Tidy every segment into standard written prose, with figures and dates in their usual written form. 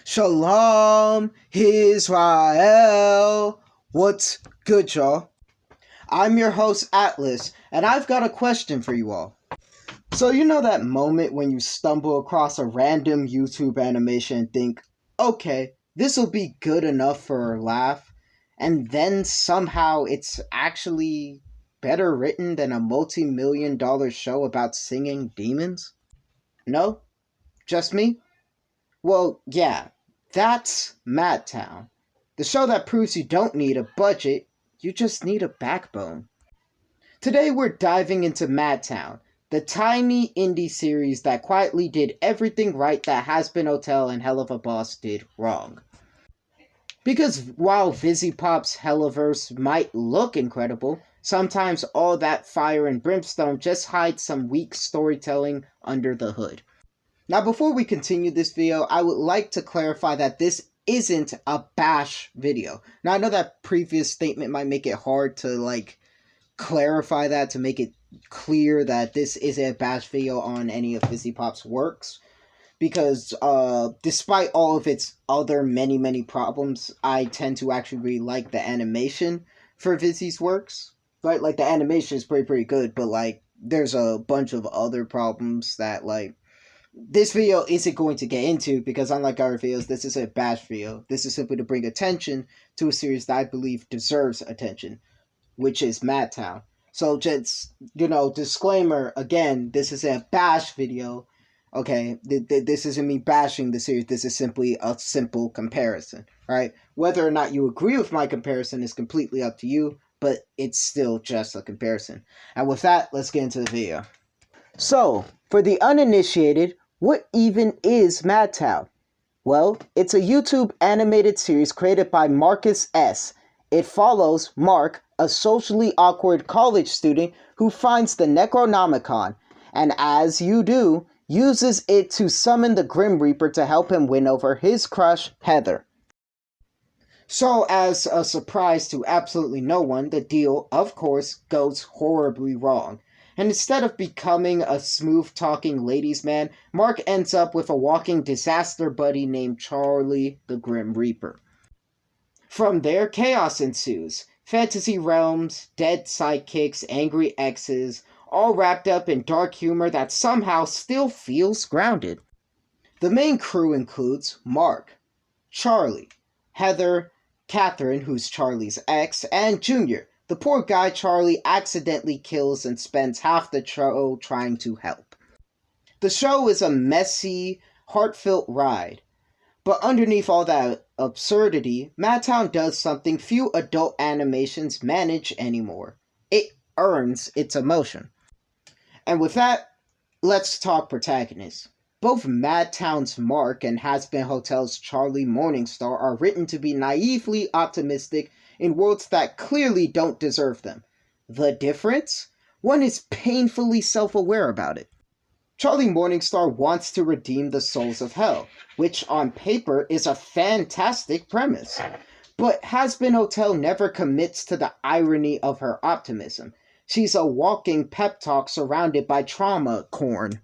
Shalom, Israel. What's good, y'all? I'm your host, Atlas, and I've got a question for you all. So, you know that moment when you stumble across a random YouTube animation and think, okay, this will be good enough for a laugh, and then somehow it's actually better written than a multi-million-dollar show about singing demons? No? Just me? Well, yeah, that's Madtown. The show that proves you don't need a budget, you just need a backbone. Today we're diving into Madtown, the tiny indie series that quietly did everything right that Has-Been Hotel and Hell of a Boss did wrong. Because while Pop's Hellaverse might look incredible, sometimes all that fire and brimstone just hides some weak storytelling under the hood. Now, before we continue this video, I would like to clarify that this isn't a bash video. Now, I know that previous statement might make it hard to, clarify that, to make it clear that this isn't a bash video on any of Pop's works. Because, despite all of its other many problems, I tend to actually really like the animation for Vizzy's works. Right? Like, the animation is pretty good, but, there's a bunch of other problems that, this video isn't going to get into, because unlike our videos, this is a bash video. This is simply to bring attention to a series that I believe deserves attention, which is Madtown. So just, disclaimer, again, this is a bash video, okay? This isn't me bashing the series, this is simply a simple comparison, right? Whether or not you agree with my comparison is completely up to you, but it's still just a comparison. And with that, let's get into the video. So, for the uninitiated, what even is Madtown? Well, it's a YouTube animated series created by Marcus S. It follows Mark, a socially awkward college student who finds the Necronomicon, and as you do, uses it to summon the Grim Reaper to help him win over his crush, Heather. So, as a surprise to absolutely no one, the deal, of course, goes horribly wrong. And instead of becoming a smooth-talking ladies' man, Mark ends up with a walking disaster buddy named Charlie the Grim Reaper. From there, chaos ensues. Fantasy realms, dead sidekicks, angry exes, all wrapped up in dark humor that somehow still feels grounded. The main crew includes Mark, Charlie, Heather, Catherine, who's Charlie's ex, and Junior, the poor guy Charlie accidentally kills and spends half the show trying to help. The show is a messy, heartfelt ride. But underneath all that absurdity, Madtown does something few adult animations manage anymore. It earns its emotion. And with that, let's talk protagonists. Both Madtown's Mark and Has-Been Hotel's Charlie Morningstar are written to be naively optimistic in worlds that clearly don't deserve them. The difference? One is painfully self-aware about it. Charlie Morningstar wants to redeem the souls of hell, which on paper is a fantastic premise. But Has-Been Hotel never commits to the irony of her optimism. She's a walking pep talk surrounded by trauma corn.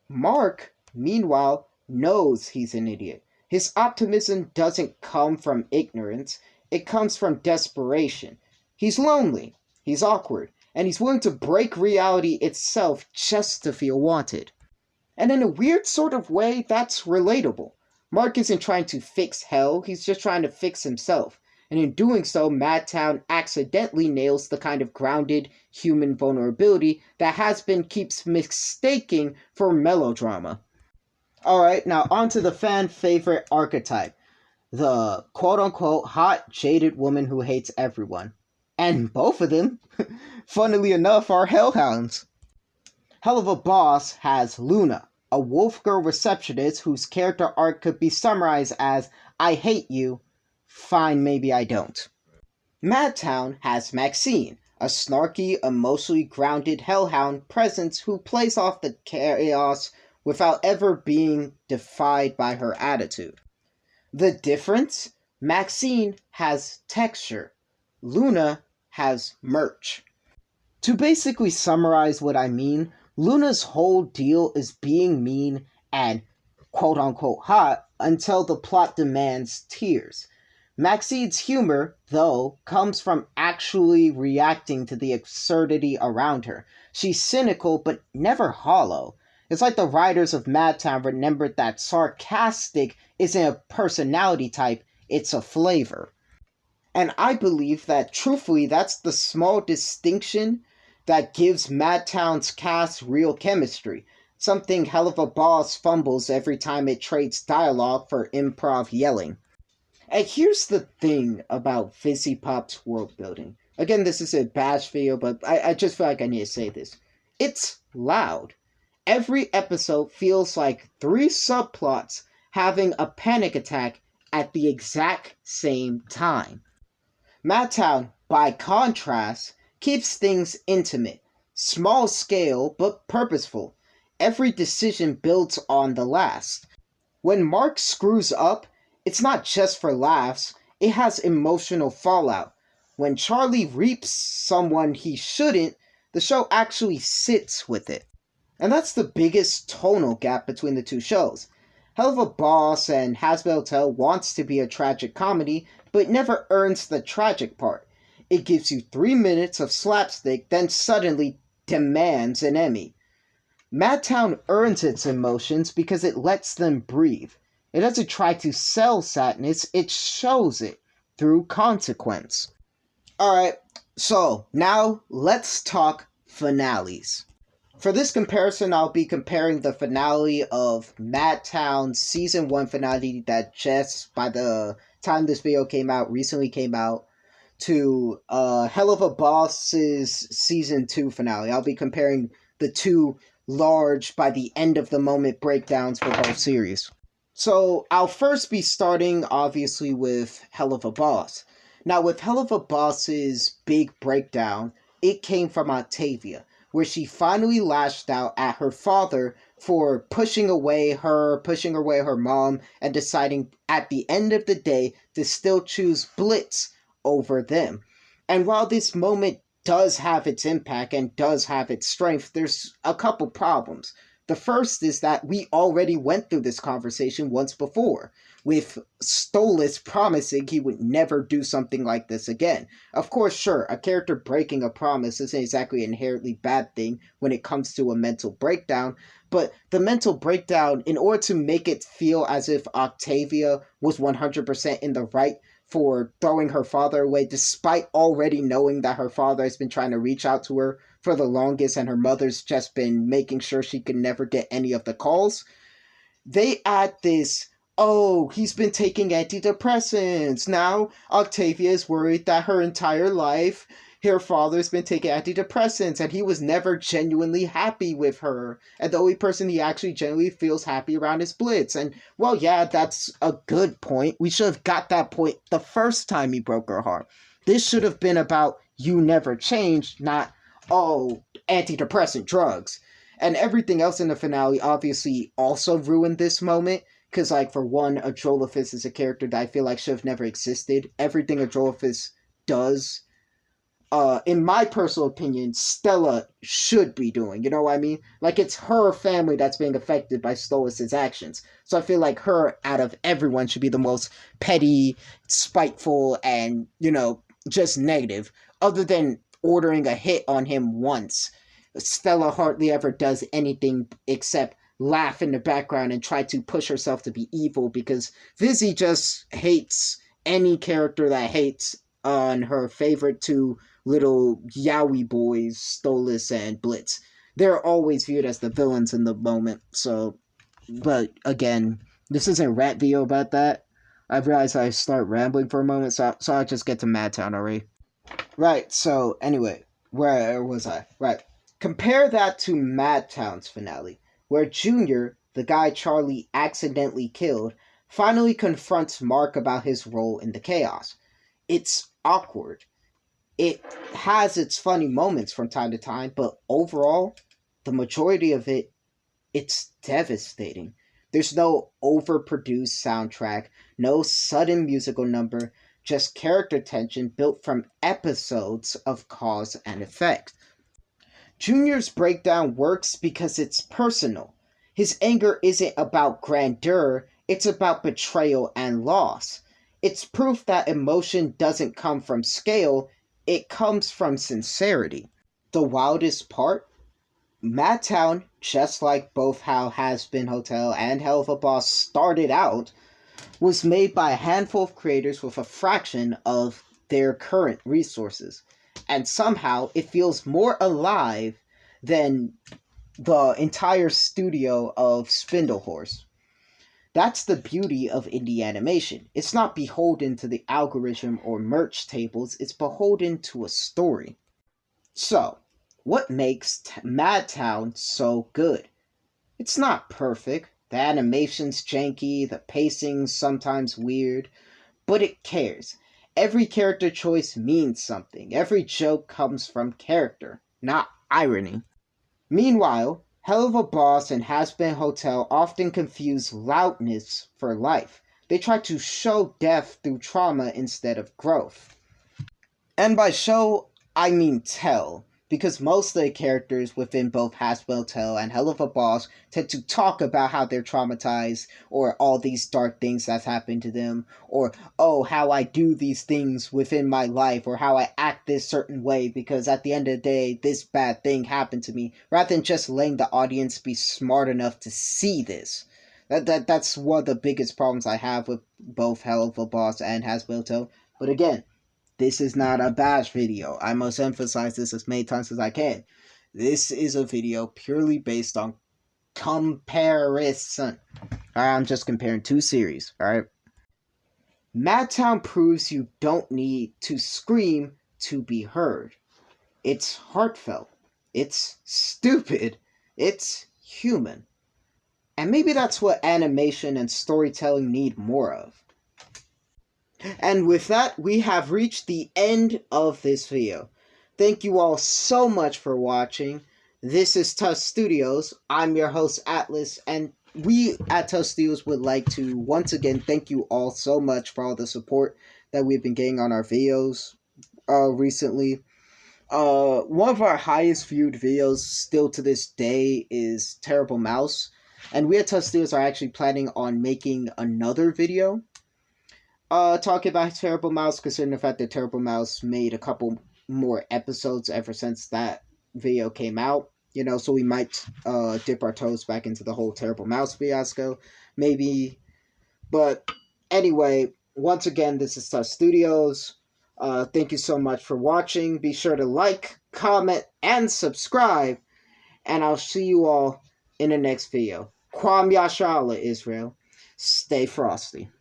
Mark, meanwhile, knows he's an idiot. His optimism doesn't come from ignorance, it comes from desperation. He's lonely, he's awkward, and he's willing to break reality itself just to feel wanted. And in a weird sort of way, that's relatable. Mark isn't trying to fix hell, he's just trying to fix himself. And in doing so, Madtown accidentally nails the kind of grounded human vulnerability that Has-Been keeps mistaking for melodrama. Alright, now onto the fan favorite archetype. The quote-unquote hot, jaded woman who hates everyone. And both of them, funnily enough, are hellhounds. Hell of a Boss has Luna, a wolf girl receptionist whose character arc could be summarized as, I hate you, fine maybe I don't. Madtown has Maxine, a snarky, emotionally grounded hellhound presence who plays off the chaos without ever being defied by her attitude. The difference? Maxine has texture. Luna has merch. To basically summarize what I mean, Luna's whole deal is being mean and quote-unquote hot, until the plot demands tears. Maxine's humor, though, comes from actually reacting to the absurdity around her. She's cynical, but never hollow. It's like the writers of Madtown remembered that sarcastic isn't a personality type, it's a flavor. And I believe that, truthfully, that's the small distinction that gives Madtown's cast real chemistry. Something Hellaverse fumbles every time it trades dialogue for improv yelling. And here's the thing about Fizzy Pop's world building. Again, this is a bash video, but I just feel like I need to say this. It's loud. Every episode feels like three subplots having a panic attack at the exact same time. Madtown, by contrast, keeps things intimate, small scale but purposeful. Every decision builds on the last. When Mark screws up, it's not just for laughs, it has emotional fallout. When Charlie reaps someone he shouldn't, the show actually sits with it. And that's the biggest tonal gap between the two shows. Hell of a Boss and Hasbell Tell wants to be a tragic comedy, but never earns the tragic part. It gives you 3 minutes of slapstick, then suddenly demands an Emmy. Madtown earns its emotions because it lets them breathe. It doesn't try to sell sadness, it shows it through consequence. Alright, so now let's talk finales. For this comparison, I'll be comparing the finale of Madtown's Season 1 finale that just, by the time this video recently came out, to Hell of a Boss's Season 2 finale. I'll be comparing the two large, by the end of the moment, breakdowns for both series. So, I'll first be starting, obviously, with Hell of a Boss. Now, with Hell of a Boss's big breakdown, it came from Octavia, where she finally lashed out at her father for pushing away her mom, and deciding at the end of the day to still choose Blitz over them. And while this moment does have its impact and does have its strength, there's a couple problems. The first is that we already went through this conversation once before, with Stolas promising he would never do something like this again. Of course, sure, a character breaking a promise isn't exactly an inherently bad thing when it comes to a mental breakdown, but the mental breakdown, in order to make it feel as if Octavia was 100% in the right for throwing her father away, despite already knowing that her father has been trying to reach out to her for the longest and her mother's just been making sure she could never get any of the calls, they add this, oh, he's been taking antidepressants. Now Octavia is worried that her entire life her father's been taking antidepressants and he was never genuinely happy with her. And the only person he actually genuinely feels happy around is Blitz. And, well, yeah, that's a good point. We should have got that point the first time he broke her heart. This should have been about you never changed, not, oh, antidepressant drugs. And everything else in the finale obviously also ruined this moment. Because, like, for one, Adrolophus is a character that I feel like should have never existed. Everything Adrolophus does, in my personal opinion, Stella should be doing. You know what I mean? Like, it's her family that's being affected by Stolas' actions. So I feel like her, out of everyone, should be the most petty, spiteful, and, just negative. Other than ordering a hit on him once, Stella hardly ever does anything except laugh in the background and try to push herself to be evil, because Vizzy just hates any character that hates on her favorite two little yaoi boys, Stolas and Blitz. They're always viewed as the villains in the moment, so, but again, this isn't a rant video about that. I realized I start rambling for a moment, so I'll just get to Madtown already. Right, so anyway, where was I? Right. Compare that to Madtown's finale, where Junior, the guy Charlie accidentally killed, finally confronts Mark about his role in the chaos. It's awkward. It has its funny moments from time to time, but overall, the majority of it, it's devastating. There's no overproduced soundtrack, no sudden musical number, just character tension built from episodes of cause and effect. Junior's breakdown works because it's personal. His anger isn't about grandeur, It's about betrayal and loss. It's proof that emotion doesn't come from scale, it comes from sincerity. The wildest part? Madtown, just like both how Has Been Hotel and Hell of a Boss started out, was made by a handful of creators with a fraction of their current resources. And somehow it feels more alive than the entire studio of Spindlehorse. That's the beauty of indie animation. It's not beholden to the algorithm or merch tables, it's beholden to a story. So, what makes Madtown so good? It's not perfect. The animation's janky, the pacing's sometimes weird, but it cares. Every character choice means something. Every joke comes from character, not irony. Meanwhile, Hell of a Boss and Has Been Hotel often confuse loudness for life. They try to show death through trauma instead of growth. And by show, I mean tell, because most of the characters within both Has Been Hotel and Hell of a Boss tend to talk about how they're traumatized, or all these dark things that's happened to them, or, oh, how I do these things within my life, or how I act this certain way, because at the end of the day, this bad thing happened to me, rather than just letting the audience be smart enough to see this. That's one of the biggest problems I have with both Hell of a Boss and Has Been Hotel. But again, this is not a bash video. I must emphasize this as many times as I can. This is a video purely based on comparison. I'm just comparing two series, alright? Madtown proves you don't need to scream to be heard. It's heartfelt. It's stupid. It's human. And maybe that's what animation and storytelling need more of. And with that, we have reached the end of this video. Thank you all so much for watching. This is Tusk Studios. I'm your host, Atlas, and we at Tusk Studios would like to once again thank you all so much for all the support that we've been getting on our videos recently. One of our highest viewed videos still to this day is Terrible Mouse, and we at Tusk Studios are actually planning on making another video talking about Terrible Mouse, considering the fact that Terrible Mouse made a couple more episodes ever since that video came out. You know, so we might dip our toes back into the whole Terrible Mouse fiasco, maybe. But anyway, once again, this is Tusk Studios. Thank you so much for watching. Be sure to like, comment, and subscribe. And I'll see you all in the next video. Kwam Yasha Allah, Israel. Stay frosty.